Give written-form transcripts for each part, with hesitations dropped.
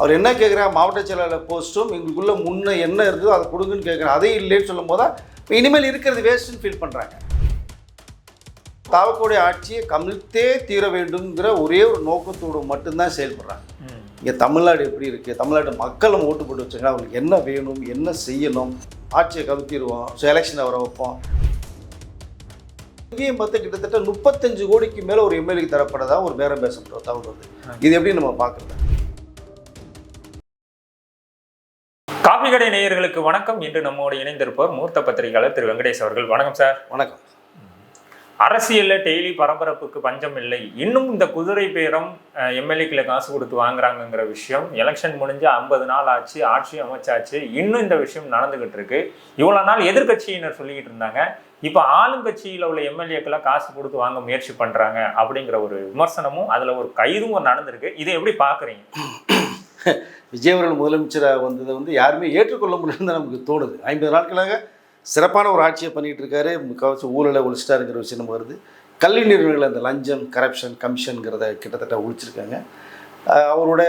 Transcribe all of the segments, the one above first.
அவர் என்ன கேட்குறாரு, மாவட்ட செயலாளர் போஸ்ட்டும் எங்களுக்குள்ள முன்ன என்ன இருக்குதோ அதை கொடுங்கன்னு கேட்குறேன். அதே இல்லைன்னு சொல்லும் போது இப்போ இனிமேல் இருக்கிறது வேஸ்ட்டுன்னு ஃபீல் பண்ணுறாங்க. தாவக்கூடிய ஆட்சியை கமிழ்த்தே தீர வேண்டுங்கிற ஒரே ஒரு நோக்கத்தோடு மட்டும்தான் செயல்படுறாங்க. இங்கே தமிழ்நாடு எப்படி இருக்குது, தமிழ்நாடு மக்கள் நம்ம ஓட்டு போட்டு வச்சுங்கன்னா அவங்களுக்கு என்ன வேணும், என்ன செய்யணும், ஆட்சியை கவித்திடுவோம், ஸோ எலெக்ஷனை வர வைப்போம். இங்கேயும் பார்த்து கிட்டத்தட்ட 35 கோடிக்கு மேலே ஒரு எம்எல்ஏக்கு தரப்படதா ஒரு பேரம் பேசப்படுற தகவல் வருது. இது எப்படி நம்ம பார்க்குறது? காபி கடை நேயர்களுக்கு வணக்கம். இன்று நம்மோடு இணைந்திருப்பவர் மூர்த்த பத்திரிகையாளர் திரு வெங்கடேஷ் அவர்கள். வணக்கம் சார். வணக்கம். அரசியலில் டெய்லி பரபரப்புக்கு பஞ்சம் இல்லை. இன்னும் இந்த குதிரை பேரம் எம்எல்ஏக்களை காசு கொடுத்து வாங்குறாங்கிற விஷயம் எலெக்ஷன் முடிஞ்சு 50 நாள் ஆச்சு, ஆட்சி அமைச்சாச்சு, இன்னும் இந்த விஷயம் நடந்துகிட்டு இருக்கு. இவ்வளோ நாள் எதிர்கட்சியினர் சொல்லிக்கிட்டு இருந்தாங்க, இப்போ ஆளுங்கட்சியில் உள்ள எம்எல்ஏக்களை காசு கொடுத்து வாங்க முயற்சி பண்ணுறாங்க அப்படிங்கிற ஒரு விமர்சனமும் அதில் ஒரு கைதும் நடந்திருக்கு. இதை எப்படி பார்க்குறீங்க? விஜய் அவர்கள் முதலமைச்சராக வந்ததை யாருமே ஏற்றுக்கொள்ள முடியலன்னு நமக்கு தோணுது. 50 நாட்களாக சிறப்பான ஒரு ஆட்சியை பண்ணிகிட்டு இருக்காரு. முக்கால்வாசி ஊழலை ஒழிச்சிட்டாருங்கிற விஷயம் நம்ம வருது. கல்வி நிறுவனங்கள் அந்த லஞ்சம், கரப்ஷன், கமிஷனுங்கிறத கிட்டத்தட்ட ஒழிச்சிருக்காங்க. அவரோட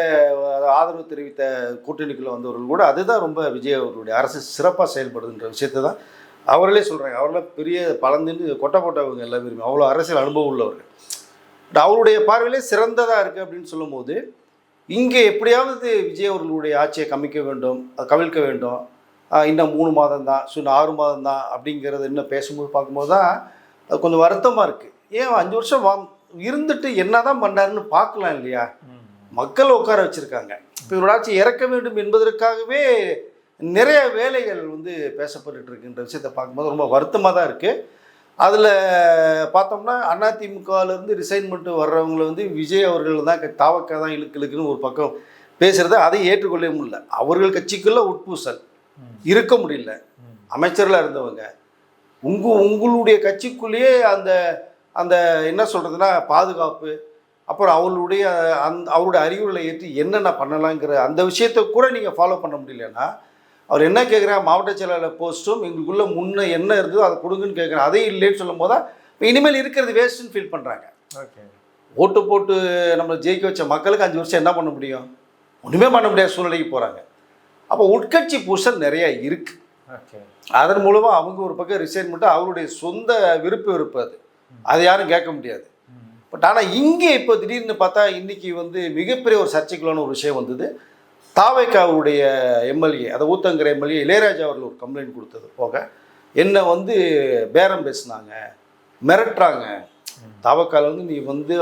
ஆதரவு தெரிவித்த கூட்டணிக்குள்ளே வந்தவர்கள் கூட அதுதான் ரொம்ப விஜய் அவர்களுடைய அரசு சிறப்பாக செயல்படுதுன்ற விஷயத்தை தான் அவர்களே சொல்கிறாங்க. அவர்களாம் பெரிய பலந்துன்னு கொட்டப்பட்டவங்க எல்லாருமே, அவ்வளோ அரசியல் அனுபவம் உள்ளவர்கள். பட் அவருடைய பார்வையிலே சிறந்ததாக இருக்குது அப்படின்னு சொல்லும்போது இங்கே எப்படியாவது விஜய் அவர்களுடைய ஆட்சியை கவிழ்க்க வேண்டும், இன்னும் 3 மாதம் தான், இன்னும் 6 மாதம் தான் அப்படிங்கிறது இன்னும் பேசும்போது பார்க்கும்போது தான் அது கொஞ்சம் வருத்தமாக இருக்குது. ஏன் 5 வருஷம் இருந்துட்டு என்ன தான் பண்ணாருன்னு பார்க்கலாம் இல்லையா? மக்கள் உட்கார வச்சுருக்காங்க. இப்போ இவரோட ஆட்சி இறக்க வேண்டும் என்பதற்காகவே நிறைய வேலைகள் பேசப்பட்டு இருக்குன்ற விஷயத்தை பார்க்கும்போது ரொம்ப வருத்தமாக தான் இருக்குது. அதில் பார்த்தோம்னா அதிமுகவிலேருந்து ரிசைன்மெண்ட் வர்றவங்களை விஜய் அவர்கள் தான் தாவக்கா தான் இழுக்குன்னு ஒரு பக்கம் பேசுகிறத அதை ஏற்றுக்கொள்ளவே முடியல. அவர்கள் கட்சிக்குள்ளே உட்பூசல் இருக்க முடியல. அமைச்சர்களாக இருந்தவங்க உங்களுடைய கட்சிக்குள்ளேயே அந்த அந்த என்ன சொல்கிறதுனா பாதுகாப்பு, அப்புறம் அவருடைய அறிவுரைகளை ஏற்றி என்னென்ன பண்ணலாங்கிற அந்த விஷயத்தை கூட நீங்கள் ஃபாலோ பண்ண முடியலன்னா, அவர் என்ன கேட்குறாரு, மாவட்ட செயலாளர் போஸ்ட்டும் எங்களுக்குள்ள முன்ன என்ன இருக்குதோ அதை கொடுங்கன்னு கேட்குறேன். அதே இல்லைன்னு சொல்லும் போது இப்போ இனிமேல் இருக்கிறது வேஸ்ட்டுன்னு ஃபீல் பண்ணுறாங்க. ஓட்டு போட்டு நம்மளை ஜெயிக்க வச்ச மக்களுக்கு 5 வருஷம் என்ன பண்ண முடியும்? ஒன்றுமே பண்ண முடியாத சூழ்நிலைக்கு போகிறாங்க. அப்போ உட்கட்சி பூசல் நிறையா இருக்குது. அதன் மூலமாக அவங்க ஒரு பக்கம் ரிசைன்மெண்ட்டு அவருடைய சொந்த விருப்பு அது யாரும் கேட்க முடியாது. பட் ஆனால் இங்கே இப்போ திடீர்னு பார்த்தா இன்றைக்கி மிகப்பெரிய ஒரு சர்ச்சைக்குள்ளான ஒரு விஷயம் வந்தது. தாவேக்காவுடைய எம்எல்ஏ, அதை ஊத்தங்கிற எம்எல்ஏ இளையராஜா அவர்கள் ஒரு கம்ப்ளைண்ட் கொடுத்தது போக என்னை பேரம் பேசினாங்க, மிரட்டுறாங்க. தாவேக்காவில் நீ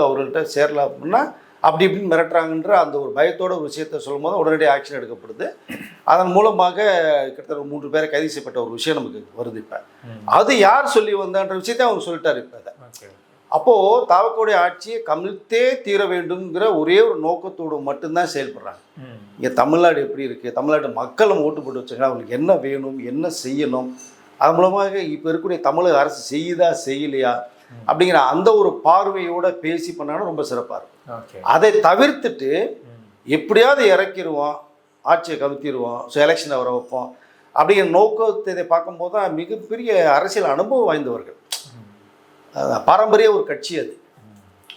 அவர்கள்ட்ட சேரலாம் அப்படின்னா அப்படி இப்படின்னு மிரட்டுறாங்கன்ற அந்த ஒரு பயத்தோட ஒரு விஷயத்தை சொல்லும் போது உடனடியாக ஆக்ஷன் எடுக்கப்படுது. அதன் மூலமாக கிட்டத்தட்ட 3 பேரை கைது செய்யப்பட்ட ஒரு விஷயம் நமக்கு வருது. இப்போ அது யார் சொல்லி வந்தான்ற விஷயத்தை அவங்க சொல்லிட்டார். இப்போ அதை அப்போது தாவக்கோடைய ஆட்சியை கமிழ்த்தே தீர வேண்டுங்கிற ஒரே ஒரு நோக்கத்தோடு மட்டும்தான் செயல்படுறாங்க. இங்கே தமிழ்நாடு எப்படி இருக்குது, தமிழ்நாடு மக்கள் நம்ம ஓட்டு போட்டு வச்சுங்கன்னா அவங்களுக்கு என்ன வேணும், என்ன செய்யணும், அது மூலமாக இப்போ இருக்கக்கூடிய தமிழக அரசு செய்யுதா செய்யலையா அப்படிங்கிற அந்த ஒரு பார்வையோட பேசி பண்ணாலும் ரொம்ப சிறப்பாக இருக்கும். அதை தவிர்த்துட்டு எப்படியாவது இறக்கிடுவோம், ஆட்சியை கவித்திடுவோம், ஸோ எலெக்ஷனை வர வைப்போம் அப்படிங்கிற நோக்கத்தை பார்க்கும்போது தான் மிகப்பெரிய அரசியல் அனுபவம் வாய்ந்தவர்கள், பாரம்பரிய ஒரு கட்சி அது.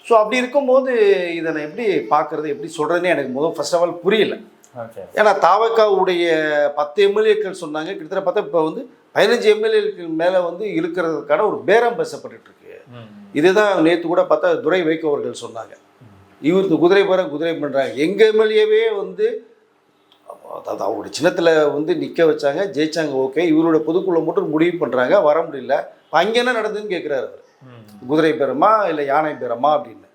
ஸோ அப்படி இருக்கும்போது இதை நான் எப்படி பார்க்குறது, எப்படி சொல்கிறதுனே எனக்கு ஃபர்ஸ்ட் ஆஃப் ஆல் புரியல. ஏன்னா தாவக்காவுடைய 10 எம்எல்ஏக்கள் சொன்னாங்க, கிட்டத்தட்ட பார்த்தா இப்போ 15 எம்எல்ஏக்கள் மேலே இருக்கிறதுக்கான ஒரு பேரம் பேசப்பட்டு இருக்கு. இதுதான் நேற்று கூட பார்த்தா துரை வைகோ அவர்கள் சொன்னாங்க, இவருக்கு குதிரை பண்ணுறாங்க. எங்கள் எம்எல்ஏவே அதாவது அவருடைய சின்னத்தில் நிற்க வச்சாங்க, ஜெயிச்சாங்க, ஓகே, இவருடைய பொதுக்குள்ள மட்டும் முடிவு பண்ணுறாங்க, வர முடியல. அங்கே என்ன நடந்ததுன்னு கேட்குறாரு அவர், குதிரை பேரமா இல்லை யானை பேரமா அப்படின்னு.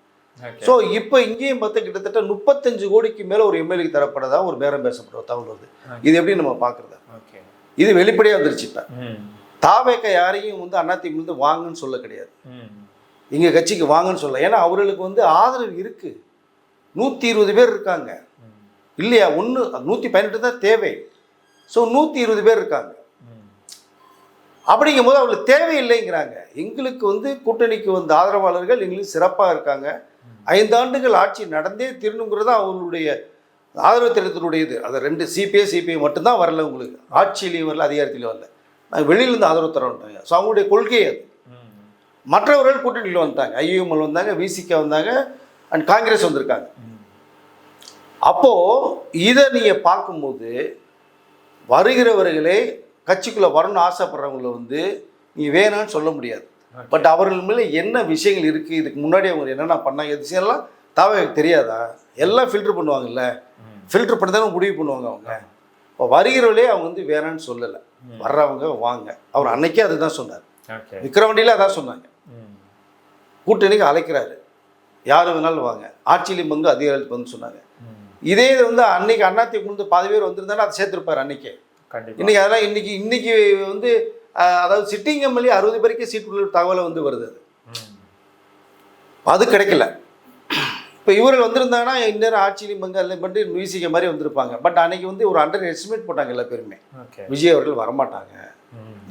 ஸோ இப்போ இங்கேயும் பார்த்து கிட்டத்தட்ட 35 கோடிக்கு மேலே ஒரு எம்எல்ஏக்கு தரப்படதா ஒரு பேரம் பேசப்படுற தகவல் வருது. இது எப்படி நம்ம பார்க்குறது? இது வெளிப்படையாக வந்துருச்சு. இப்போ தாவேக்க யாரையும் அதிமுக வாங்கன்னு சொல்ல கிடையாது, எங்கள் கட்சிக்கு வாங்கன்னு சொல்ல. ஏன்னா அவர்களுக்கு ஆதரவு இருக்குது, 120 பேர் இருக்காங்க இல்லையா? 118 தான் தேவை. ஸோ 120 பேர் இருக்காங்க. அப்படிங்கும் போது அவங்களுக்கு தேவையில்லைங்கிறாங்க. எங்களுக்கு கூட்டணிக்கு ஆதரவாளர்கள் எங்களுக்கு சிறப்பாக இருக்காங்க, 5 ஆண்டுகள் ஆட்சி நடந்தே திருணுங்கிறது அவங்களுடைய ஆதரவு திட்டத்தினுடையது. அதை 2 சிபிஐ மட்டும்தான் வரல, உங்களுக்கு ஆட்சியிலையும் வரல, அதிகாரத்திலையும் வரல. நாங்கள் வெளியிலேருந்து ஆதரவு தரோன்ட்டாங்க. ஸோ அவங்களுடைய கொள்கை அது. மற்றவர்கள் கூட்டணியில் வந்துட்டாங்க, ஐயுஎம்எல் வந்தாங்க, விசிக வந்தாங்க, அண்ட் காங்கிரஸ் வந்திருக்காங்க. அப்போது இதை நீங்கள் பார்க்கும்போது வருகிறவர்களே கட்சிக்குள்ளே வரணும்னு ஆசைப்படுறவங்களை வந்து நீ வேணான்னு சொல்ல முடியாது. பட் அவர்கள் மேலே என்ன விஷயங்கள் இருக்குது, இதுக்கு முன்னாடி அவங்க என்னென்ன பண்ணாங்க, இது விஷயம்லாம் தெரியாதா? எல்லாம் ஃபில்டர் பண்ணுவாங்கல்ல, ஃபில்டர் பண்ணி தானே முடிவு பண்ணுவாங்க அவங்க. இப்போ வருகிறவர்களே அவங்க வந்து வேணான்னு சொல்லலை, வர்றவங்க வாங்க. அவர் அன்னைக்கே அதுதான் சொன்னார், விக்கிரவாண்டியில் அதான் சொன்னாங்க. கூட்டணிக்கு அழைக்கிறாரு, யார் வேணாலும் வாங்க, ஆட்சியிலையும் பங்கு அதிகாரத்துக்கு வந்து சொன்னாங்க. இதே இது வந்து அன்னைக்கு அதிமுக வந்து பாதி பேர் வந்திருந்தாலும் அதை சேர்த்துருப்பார் அன்னைக்கே. இன்னைக்கு அதெல்லாம் இன்னைக்கு வந்து அதாவது சிட்டிங் எம்எல்ஏ 60 பேருக்கே சீட் உள்ள தகவலை வந்து வருது. அது கிடைக்கல. இப்போ இவர்கள் வந்திருந்தாங்கன்னா இந்நேரம் ஆட்சியிலையும் பங்கு அதில் பண்ணிட்டு விசிக மாதிரி வந்திருப்பாங்க. பட் அன்னைக்கு வந்து ஒரு அண்டர் எஸ்டிமேட் போட்டாங்க எல்லா பேருமே, விஜய் அவர்கள் வரமாட்டாங்க,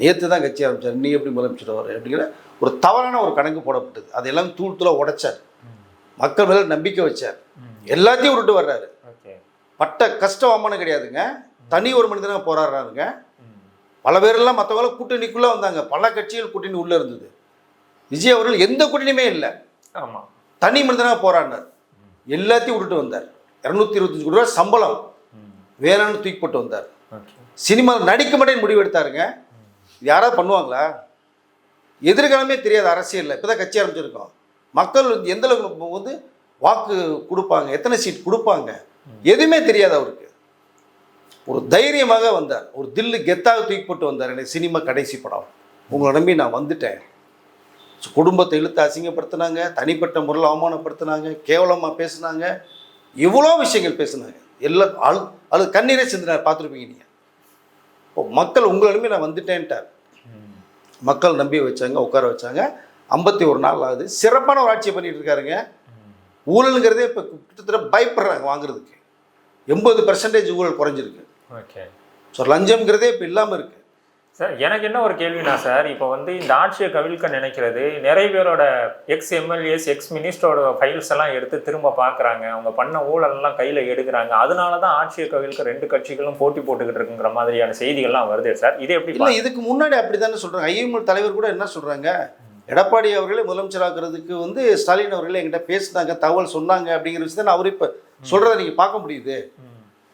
நேற்று தான் கட்சி ஆரம்பிச்சார், நீ எப்படி முதலமைச்சர் வர அப்படிங்கிற ஒரு தவறான ஒரு கணக்கு போடப்பட்டது. அதெல்லாம் தூள் உடைச்சார், மக்கள் மேலே நம்பிக்கை வச்சார், எல்லாத்தையும் விட்டுட்டு வர்றாரு. பட்ட கஷ்டம் அவமானம் கிடையாதுங்க, தனி ஒரு மனிதனாக போராடுறாருங்க. பல பேரெல்லாம் மற்றவங்களும் கூட்டணிக்குள்ளே வந்தாங்க, பல கட்சிகள் கூட்டணி உள்ளே இருந்தது. விஜய் அவர்கள் எந்த கூட்டணியுமே இல்லை, ஆமாம், தனி மனிதனாக போராடினார், எல்லாத்தையும் விட்டுட்டு வந்தார். 225 கோடி ரூபா சம்பளம் வேணான்னு தூக்கி போட்டு வந்தார். சினிமாவில் நடிக்க மாட்டேன்னு முடிவு எடுத்தாருங்க. இது யாராவது பண்ணுவாங்களா? எதிர்காலமே தெரியாது அரசியலில். இப்போ தான் கட்சி ஆரம்பிச்சிருக்கோம். மக்கள் எந்த அளவுக்கு வந்து வாக்கு கொடுப்பாங்க, எத்தனை சீட் கொடுப்பாங்க, எதுவுமே தெரியாது அவருக்கு. ஒரு தைரியமாக வந்தார், ஒரு தில்லு கெத்தாக தூக்கி போட்டு வந்தார். எனக்கு சினிமா கடைசி படம், உங்களை நம்பி நான் வந்துட்டேன். குடும்பத்தை இழுத்து அசிங்கப்படுத்தினாங்க, தனிப்பட்ட முறையில் அவமானப்படுத்தினாங்க, கேவலமாக பேசினாங்க, இவ்வளோ விஷயங்கள் பேசினாங்க. எல்லாம் அது கண்ணீரே சிந்தினார், பார்த்துருப்பீங்க நீங்கள். இப்போ மக்கள் உங்களை நம்பி நான் வந்துட்டேன்ட்டார். மக்கள் நம்பி வச்சாங்க, உட்கார வச்சாங்க. 51 நாள் ஆகுது, சிறப்பான ஒரு ஆட்சியை பண்ணிட்டு இருக்காருங்க. ஊழலுங்கிறதே இப்போ கிட்டத்தட்ட பயப்படுறாங்க வாங்குறதுக்கு. 80% ஊழல் குறைஞ்சிருக்கு. ஸோ லஞ்சம்ங்கிறதே இப்போ இல்லாமல் இருக்குது. சார் எனக்கு என்ன ஒரு கேள்வினா சார், இப்போ வந்து இந்த ஆட்சியை கவிழ்க்க நினைக்கிறது நிறைய பேரோட எக்ஸ் எம்எல்ஏஸ் எக்ஸ் மினிஸ்டரோட ஃபைல்ஸ் எல்லாம் எடுத்து திரும்ப பார்க்குறாங்க, அவங்க பண்ண ஊழல்லாம் கையில் எடுக்கிறாங்க. அதனால தான் ஆட்சியை கவிழ்க்க 2 கட்சிகளும் போட்டி போட்டுக்கிட்டு இருக்குங்கிற மாதிரியான செய்திகள்லாம் வருது சார். இது எப்படி? இல்லை, இதுக்கு முன்னாடி அப்படி தானே சொல்கிறாங்க. ஐஎம்எல் தலைவர் கூட என்ன சொல்கிறாங்க, எடப்பாடி அவர்களே முதலமைச்சராகிறதுக்கு வந்து ஸ்டாலின் அவர்களே என்கிட்ட பேசினாங்க, தகவல் சொன்னாங்க அப்படிங்கிற விஷயத்தை அவர் இப்போ சொல்கிறத நீங்கள் பார்க்க முடியுது.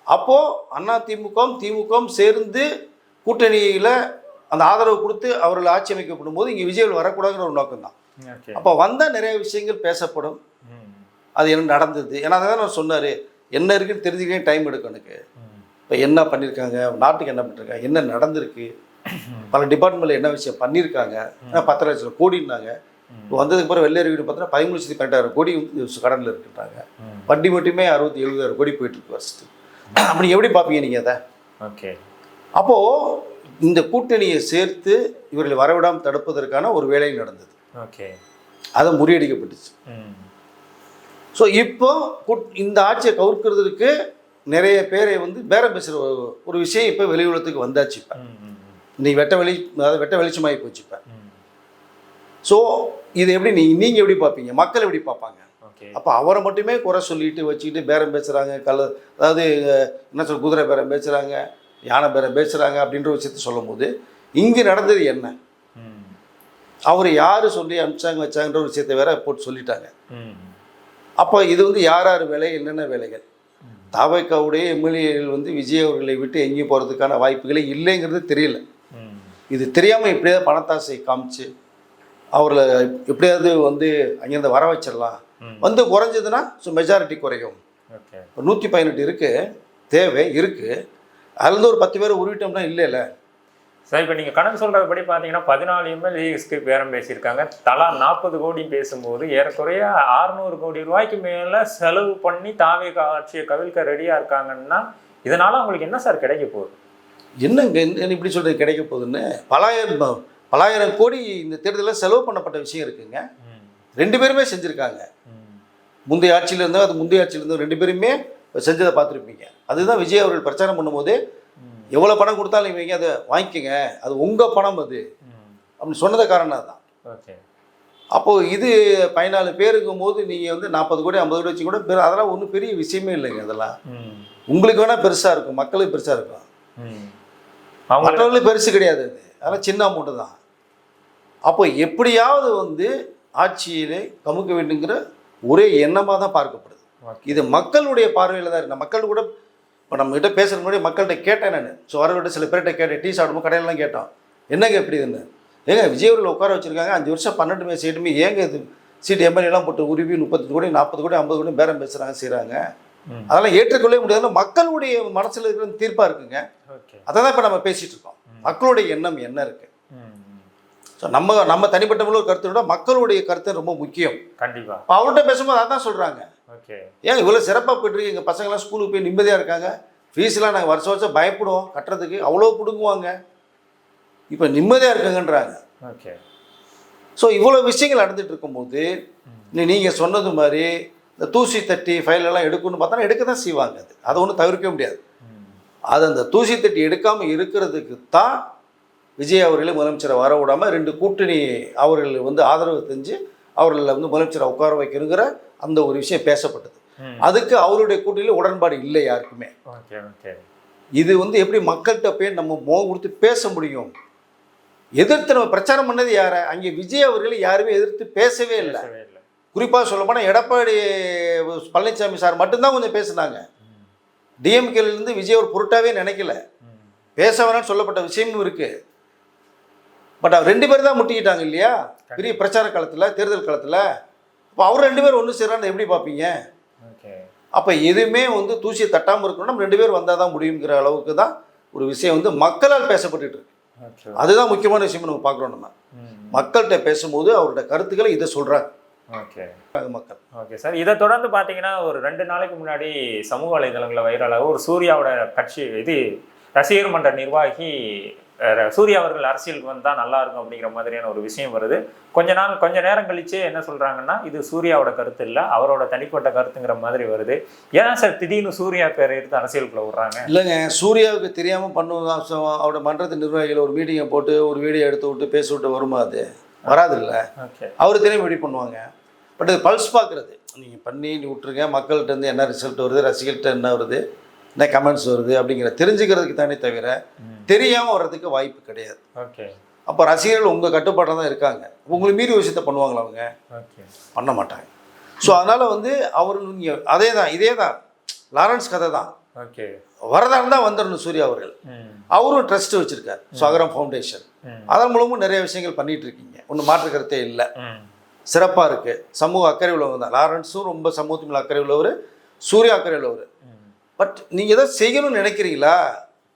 அப்போது அதிமுகவும் திமுகவும் சேர்ந்து கூட்டணியில் அந்த ஆதரவு கொடுத்து அவர்கள் ஆட்சி அமைக்கப்படும் போது இங்கே விஜய் வரக்கூடாதுங்கிற ஒரு நோக்கம் தான். அப்போ வந்தால் நிறைய விஷயங்கள் பேசப்படும். அது என்ன நடந்தது, ஏன்னா அதை தான் நான் சொன்னார், என்ன இருக்குன்னு தெரிஞ்சுக்கவே டைம் எடுக்கும் எனக்கு. இப்போ என்ன பண்ணியிருக்காங்க, நாட்டுக்கு என்ன பண்ணிருக்காங்க, என்ன நடந்திருக்கு, பல டிபார்ட்மெண்ட்டில் என்ன விஷயம் பண்ணியிருக்காங்க. 10 லட்சம் கோடினாங்க. இப்போ வந்ததுக்கு அப்புறம் வெள்ளேரி வீடு பார்த்தீங்கன்னா 13,12,000 கோடி கடனில் இருக்குன்றாங்க. வட்டி மட்டுமே 60,000-70,000 கோடி போயிட்டுருக்கு வருஷத்துக்கு. அப்படி எப்படி பார்ப்பீங்க நீங்கள் அதை? ஓகே. அப்போது இந்த கூட்டணியை சேர்த்து இவர்களை வரவிடாமல் தடுப்பதற்கான ஒரு வேலை நடந்தது. ஓகே. அதை முறியடிக்கப்பட்டுச்சு. ஸோ இப்போ இந்த ஆட்சியை கவுர்க்கிறதுக்கு நிறைய பேரை வந்து பேரம் பேசுகிற ஒரு விஷயம் இப்போ வெளியுலகத்துக்கு வந்தாச்சு. இப்போ இன்னைக்கு வெட்ட வெளிச்சமாகி போச்சு இப்போ. ஸோ இது எப்படி நீங்கள் எப்படி பார்ப்பீங்க, மக்கள் எப்படி பார்ப்பாங்க? அப்போ அவரை மட்டுமே குறை சொல்லிட்டு வச்சுக்கிட்டு பேரம் பேசுகிறாங்க, அதாவது என்ன சொல்ற குதிரை பேரம் பேசுகிறாங்க, யானை பேரம் பேசுகிறாங்க அப்படின்ற விஷயத்த சொல்லும் போது இங்கே நடந்தது என்ன, அவர் யார் சொல்லி அனுப்பிச்சாங்க வச்சாங்கன்ற ஒரு விஷயத்தை வேற போட்டு சொல்லிட்டாங்க. அப்போ இது வந்து யார் யார் வேலை, என்னென்ன வேலைகள், தவைக்காவுடைய எம்எல்ஏகள் வந்து விஜய் அவர்களை விட்டு எங்கேயும் போகிறதுக்கான வாய்ப்புகளே இல்லைங்கிறது தெரியல. இது தெரியாமல் எப்படியாவது பணத்தாசை காமிச்சு அவர்களை எப்படியாவது வந்து அங்கேருந்து வர வச்சிடலாம், வந்து குறைஞ்சதுன்னா ஸோ மெஜாரிட்டி குறையும். 118 இருக்குது, தேவை இருக்குது, அதுலேருந்து ஒரு 10 பேர் உருவிட்டோம்னா இல்லைல்ல சார். இப்போ நீங்கள் கணக்கு சொல்கிறபடி பார்த்தீங்கன்னா 14 எம்எல்ஏஸ்க்கு பேரம் பேசியிருக்காங்க. தலா 40 கோடி பேசும்போது ஏறக்குறைய 600 கோடி ரூபாய்க்கு மேலே செலவு பண்ணி தாவே ஆட்சியை கவிழ்க்க ரெடியாக இருக்காங்கன்னா இதனால் அவங்களுக்கு என்ன சார் கிடைக்க போகுது? என்னங்க இப்படி சொல்கிறது கிடைக்க போகுதுன்னு? பலாயிரம் கோடி இந்த தேர்தலில் செலவு பண்ணப்பட்ட விஷயம் இருக்குங்க. 2 பேருமே செஞ்சுருக்காங்க. முந்தைய ஆட்சியில் இருந்தால் அது முந்தைய ஆட்சியில் இருந்தோம் 2 பேருமே செஞ்சதை பார்த்துருப்பீங்க. அதுதான் விஜய் அவர்கள் பிரச்சாரம் பண்ணும்போது எவ்வளோ பணம் கொடுத்தாலும் இவங்க அதை வாங்கிக்கோங்க, அது உங்கள் பணம் அது அப்படின்னு சொன்னத காரணம் தான். அப்போது இது 14 பேருக்கும் போது நீங்கள் வந்து 40 கோடி 50 கோடி வச்சு கூட அதெல்லாம் ஒன்றும் பெரிய விஷயமே இல்லைங்க. அதெல்லாம் உங்களுக்கு வேணால் பெருசாக இருக்கும், மக்களுக்கு பெருசாக இருக்கும், மற்றவர்களுக்கு பெருசு கிடையாது. அது அதெல்லாம் சின்ன அமௌண்ட்டு தான். அப்போ எப்படியாவது வந்து ஆட்சியிலே கமுக்க வேண்டுங்கிற ஒரே எண்ணமாக தான் பார்க்கப்படுது. இது மக்களுடைய பார்வையில் தான் இருக்கு. மக்கள் கூட இப்போ நம்மகிட்ட பேசுகிற முன்னாடி மக்கள்கிட்ட கேட்டேன் நான். ஸோ வரவிட்ட சில பேர்கிட்ட கேட்டேன், டீ சாப்பிடும்போது கடையிலலாம் கேட்டோம், என்னங்க எப்படி இதுன்னு. ஏங்க விஜய் அவர்கள் உட்கார வச்சுருக்காங்க 5 வருஷம் 12 சீட்டுமே, ஏங்க இது சீட்டு எம்எல்ஏலாம் போட்டு உருவி 30 கோடி 40 கோடி 50 கோடி பேரம் பேசுகிறாங்க செய்கிறாங்க. அதெல்லாம் ஏற்றுக்கொள்ளவே முடியாது. மக்களுடைய மனசில் இருக்கிற தீர்ப்பாக இருக்குங்க. அதை தான் இப்போ நம்ம பேசிகிட்டு இருக்கோம். மக்களுடைய எண்ணம் என்ன இருக்குது. ஸோ நம்ம தனிப்பட்ட ஒரு கருத்தை விட மக்களுடைய கருத்து ரொம்ப முக்கியம். கண்டிப்பாக இப்போ அவர்கிட்ட பேசும்போது அதான் சொல்கிறாங்க, ஓகே ஏன் இவ்வளோ சிறப்பாக போய்ட்டுருக்கு, எங்கள் பசங்களாம் ஸ்கூலுக்கு போய் நிம்மதியாக இருக்காங்க, ஃபீஸ்லாம் நாங்கள் வருஷம் பயப்படுவோம் கட்டுறதுக்கு, அவ்வளோ பிடுங்குவாங்க, இப்போ நிம்மதியாக இருக்காங்கன்றாங்க. ஓகே. ஸோ இவ்வளோ விஷயங்கள் நடந்துட்டு இருக்கும்போது நீங்கள் சொன்னது மாதிரி இந்த தூசி தட்டி ஃபைலெல்லாம் எடுக்கணும்னு பார்த்தா எடுக்க தான் செய்வாங்க. அதை ஒன்றும் தவிர்க்க முடியாது. அது அந்த தூசி தட்டி எடுக்காமல் இருக்கிறதுக்கு தான் விஜய் அவர்களை முதலமைச்சரை வர விடாமல் 2 கூட்டணி அவர்கள் ஆதரவு செஞ்சு அவர்களை முதலமைச்சரை உட்கார வைக்கணுங்கிற அந்த ஒரு விஷயம் பேசப்பட்டது. அதுக்கு அவருடைய கூட்டணியில் உடன்பாடு இல்லை யாருக்குமே. இது எப்படி மக்கள்கிட்ட போய் நம்ம முகம் கொடுத்து பேச முடியும்? எதிர்த்து நம்ம பிரச்சாரம் பண்ணது யாரை? அங்கே விஜய் அவர்களை யாருமே எதிர்த்து பேசவே இல்லை. குறிப்பாக சொல்லப்போனால் எடப்பாடி பழனிசாமி சார் மட்டும்தான் கொஞ்சம் பேசுனாங்க. டிஎம்கேலேருந்து விஜய் அவர் பொருட்டாவே நினைக்கல, பேச வேணாம்னு சொல்லப்பட்ட விஷயமும் இருக்குது. பட் அவர் 2 பேர் தான் முட்டிக்கிட்டாங்க இல்லையா பெரிய பிரச்சார காலத்தில், தேர்தல் காலத்தில். இப்போ அவர் 2 பேர் ஒன்று சேரான்னு எப்படி பார்ப்பீங்க? அப்போ எதுவுமே தூசியை தட்டாமல் இருக்கணும்னா நம்ம 2 பேர் வந்தால் தான் முடியுங்கிற அளவுக்கு தான் ஒரு விஷயம் மக்களால் பேசப்பட்டு இருக்கு. அதுதான் முக்கியமான விஷயம் நம்ம பார்க்குறோம். நம்ம மக்கள்கிட்ட பேசும்போது அவரோட கருத்துக்களை இதை சொல்கிறாங்க. மக்கள் ஓகே சார். இதை தொடர்ந்து பார்த்தீங்கன்னா ஒரு 2 நாளைக்கு முன்னாடி சமூக வலைதளங்களில் வைரலாக ஒரு சூர்யாவோட கட்சி ரசிகர் மன்ற நிர்வாகி சூர்யா அவர்கள் அரசியலுக்கு வந்தால் நல்லா இருக்கும் அப்படிங்கிற மாதிரியான ஒரு விஷயம் வருது. கொஞ்ச நேரம் கழிச்சு என்ன சொல்கிறாங்கன்னா, இது சூர்யாவோட கருத்து இல்லை, அவரோட தனிப்பட்ட கருத்துங்கிற மாதிரி வருது. ஏன் சார் திடீர்னு சூர்யா பேரை எடுத்து அரசியலுக்குள்ள விடுறாங்க? இல்லைங்க, சூர்யாவுக்கு தெரியாமல் பண்ணுவாங்க. அவரோட மன்றத்து நிர்வாகிகள் ஒரு மீட்டிங்கை போட்டு ஒரு வீடியோ எடுத்து விட்டு பேச விட்டு வருமா? அது வராது இல்லை. அவர் தெரியாமல் எப்படி பண்ணுவாங்க? பட் அது பல்ஸ் பார்க்குறது, நீங்கள் பண்ணி விட்டுருங்க, மக்கள்கிட்ட என்ன ரிசல்ட் வருது, ரசிகர்கிட்ட என்ன வருது, என்ன கமெண்ட்ஸ் வருது அப்படிங்கிற தெரிஞ்சுக்கிறதுக்கு தானே தவிர தெரியாமல் வர்றதுக்கு வாய்ப்பு கிடையாது. ஓகே. அப்போ ரசிகர்கள் உங்கள் கட்டுப்பாட்டில் தான் இருக்காங்க. உங்களுக்கு மீறி விஷயத்த பண்ணுவாங்களா? அவங்க பண்ண மாட்டாங்க. ஸோ அதனால் அவர் நீங்கள் இதே தான் லாரன்ஸ் கதை தான். ஓகே. வரதா இருந்தால் வந்துடணும் சூர்யா அவர்கள். அவரும் ட்ரஸ்ட் வச்சுருக்கார், அகரம் ஃபவுண்டேஷன். அதன் மூலமும் நிறைய விஷயங்கள் பண்ணிகிட்டு இருக்கீங்க, ஒன்றும் மாற்று கருத்தே இல்லை. சிறப்பாக இருக்குது. சமூக அக்கறை உள்ளவங்க தான். லாரன்ஸும் ரொம்ப சமூகத்து மேலே அக்கறை உள்ளவர், சூர்யா அக்கறை உள்ளவர். பட் நீங்கள் எதாவது செய்யணும்னு நினைக்கிறீங்களா,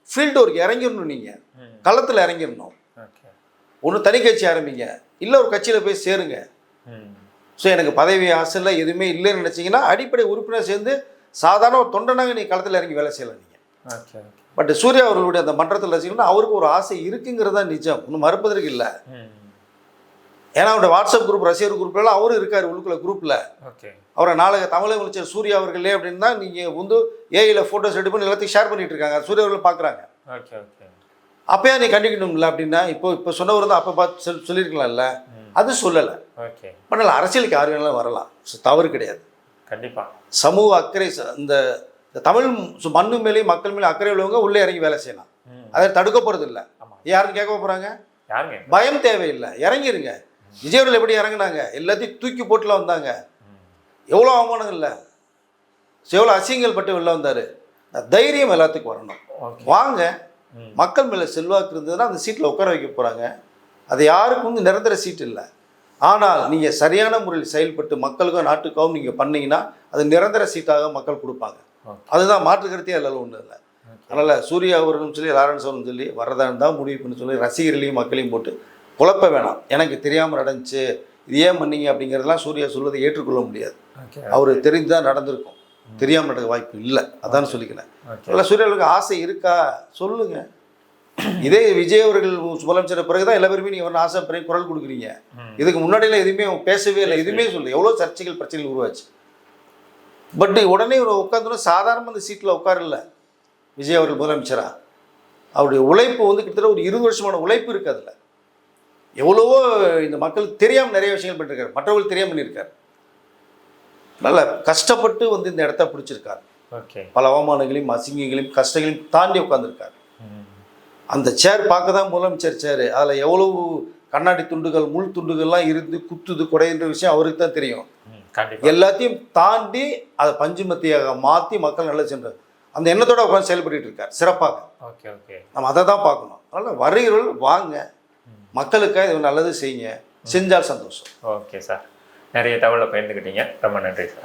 ஃபீல்டு ஒர்க் இறங்கிடணும், நீங்கள் களத்தில் இறங்கிடணும். ஒன்று தனி கட்சி ஆரம்பிங்க, இல்லை ஒரு கட்சியில் போய் சேருங்க. ஸோ எனக்கு பதவி ஆசையில் எதுவுமே இல்லைன்னு நினச்சிங்கன்னா அடிப்படை உறுப்பினர் சேர்ந்து சாதாரண ஒரு தொண்டனாக நீங்கள் களத்தில் இறங்கி வேலை செய்யலாம் நீங்கள். பட் சூர்யா அவர்களுடைய அந்த மன்றத்தில் ரசிக்கணும்னா அவருக்கு ஒரு ஆசை இருக்குங்கிறதா நிஜம், ஒன்றும் மறுப்பதற்கு இல்லை. ஏன்னா அவருடைய வாட்ஸ்அப் குரூப், ரசிகர் குரூப்லாம் அவரும் இருக்கார் உள்ளுக்குள்ள குரூப்பில். அவரை தமிழக முதலமைச்சர் சூர்யா அவர்களே அப்படின்னு தான் நீங்கள் ஏஐயில் ஃபோட்டோஸ் ரெடி பண்ணி எல்லாத்தையும் ஷேர் பண்ணிட்டு இருக்காங்க. சூர்யா அவர்கள் பார்க்குறாங்க. அப்போயா நீ கண்டிக்கணும்ல அப்படின்னா இப்போ சொன்னவர் தான் அப்போ பார்த்து சொல்லியிருக்கலாம்ல, அது சொல்லலை. பண்ணல. அரசியலுக்கு யார் வேணாலும் வரலாம், தவறு கிடையாது. கண்டிப்பாக சமூக அக்கறை இந்த தமிழ் மண்ணு மேலேயும் மக்கள் மேலேயும் அக்கறை உள்ளவங்க உள்ளே இறங்கி வேலை செய்யலாம். அதை தடுக்க போகிறது இல்லை. யாருன்னு கேட்க போகிறாங்க? பயம் தேவையில்லை, இறங்கிருங்க. விஜய் அவர்கள் எப்படி இறங்கினாங்க? எல்லாத்தையும் தூக்கி போட்டுலாம் வந்தாங்க. எவ்வளோ அவமானங்கள் இல்லை, எவ்வளோ அசிங்கங்கள் பட்டு வெளில வந்தார். தைரியம் எல்லாத்துக்கும் வரணும். வாங்க, மக்கள் மேலே செல்வாக்கு இருந்ததுன்னா அந்த சீட்டில் உட்கார வைக்க போகிறாங்க. அது யாருக்கும் நிரந்தர சீட்டு இல்லை. ஆனால் நீங்கள் சரியான முறையில் செயல்பட்டு மக்களுக்கும் நாட்டுக்காகவும் நீங்கள் பண்ணிங்கன்னா அது நிரந்தர சீட்டாக மக்கள் கொடுப்பாங்க. அதுதான் மாற்று கருத்தே அதில் ஒன்றும் இல்லை. அதனால் சூர்யா அவர்களும் சொல்லி லாரன்ஸ் அவர்களும் சொல்லி வரதான் தான் முடிவு பண்ணி சொல்லி ரசிகர்களையும் மக்களையும் போட்டு குழப்ப வேணாம். எனக்கு தெரியாமல் நடந்துச்சு, இது ஏன் பண்ணீங்க அப்படிங்கிறதெல்லாம் சூர்யா சொல்வதை ஏற்றுக்கொள்ள முடியாது. அவர் தெரிந்து தான் நடந்திருக்கும், தெரியாமல் நடக்க வாய்ப்பு இல்லை. அதான் சொல்லிக்கிறேன். இல்லை, சூர்யாவுக்கு ஆசை இருக்கா சொல்லுங்க. இதே விஜய் அவர்கள் முதலமைச்சர் பிறகுதான் எல்லா பேருமே நீங்கள் வரணும் ஆசைப்படுறீங்க, குரல் கொடுக்குறீங்க. இதுக்கு முன்னாடியெல்லாம் எதுவுமே பேசவே இல்லை, எதுவுமே சொல்லு. எவ்வளோ சர்ச்சைகள் பிரச்சனைகள் உருவாச்சு. பட் உடனே ஒரு உட்காந்துடும் சாதாரணமாக அந்த சீட்டில் உட்காரல விஜய் அவர்கள் முதலமைச்சராக. அவருடைய உழைப்பு கிட்டத்தட்ட ஒரு 20 வருஷமான உழைப்பு இருக்குது. அதில் எவ்வளவோ இந்த மக்களுக்கு தெரியாமல் நிறைய விஷயங்கள் பண்ணியிருக்காரு, மற்றவர்களுக்கு தெரியாமல் பண்ணியிருக்காரு. நல்லா கஷ்டப்பட்டு இந்த இடத்த பிடிச்சிருக்காரு. பல அவமானங்களையும் அசிங்கங்களையும் கஷ்டங்களையும் தாண்டி உட்காந்துருக்காரு. அந்த சேர் பார்க்க தான் முதலமைச்சர் சேரு. அதில் எவ்வளவு கண்ணாடி துண்டுகள், முள் துண்டுகள்லாம் இருந்து குத்துது குடையின்ற விஷயம் அவருக்கு தான் தெரியும். கண்டிப்பா. எல்லாத்தையும் தாண்டி அதை பஞ்சுமத்தியாக மாற்றி மக்கள் நல்லது சென்ற அந்த எண்ணத்தோட உட்காந்து செயல்பட்டு இருக்கார் சிறப்பாக. Okay okay. நம்ம அதை தான் பார்க்கணும். அதனால் வருகிறவர்கள் வாங்க, மக்களுக்காக இது நல்லது செய்யுங்க, செஞ்சால் சந்தோஷம். ஓகே சார், நிறைய தகவலை பகிர்ந்துக்கிட்டீங்க, ரொம்ப நன்றி சார்.